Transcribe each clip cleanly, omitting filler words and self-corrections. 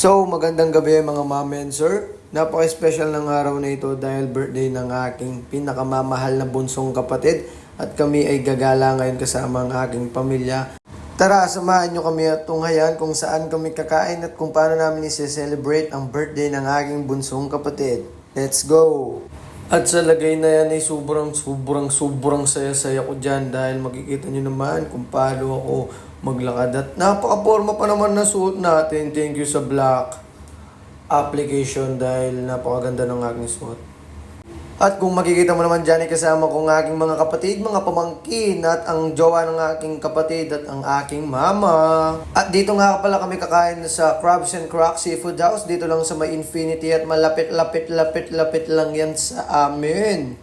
So, magandang gabi mga ma'am and sir. Napaka-special ng araw na ito dahil birthday ng aking pinakamamahal na bunsong kapatid at kami ay gagala ngayon kasama ang aking pamilya. Tara, samahan nyo kami at tunghayan kung saan kami kakain at kung paano namin i-celebrate ang birthday ng aking bunsong kapatid. Let's go! At sa lagay na yan ay sobrang saya-saya ko dyan dahil makikita nyo naman kung paano ako maglakad at napaka-forma pa naman na suot natin. Thank you sa Black application dahil napakaganda ng aking suot. At kung makikita mo naman dyan ay kasama ko ang aking mga kapatid, mga pamangkin at ang jowa ng aking kapatid at ang aking mama. At dito nga pala kami kakain sa Crabs and Cracks Seafood House. Dito lang sa may Infinity at malapit-lapit lang yan sa amin.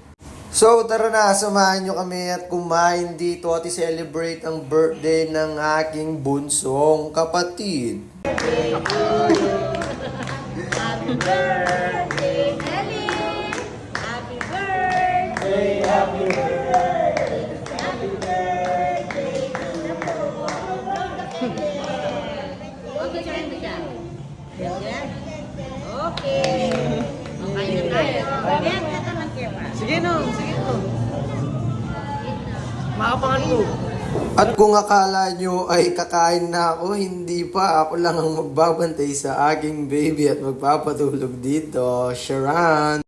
So tara na, samahan nyo kami at kumain dito at i-celebrate ang birthday ng aking bunsong kapatid. Happy birthday, Nelly! Happy birthday! Happy birthday! Happy birthday to the Okay, try mo siya. Okay. Okay na tayo. Ayan, ito mag-camera. Sige no. Makapangan mo. At kung akala nyo ay kakain na ako, hindi pa. Ako lang ang magbabantay sa aking baby at magpapatulog dito. Sharon!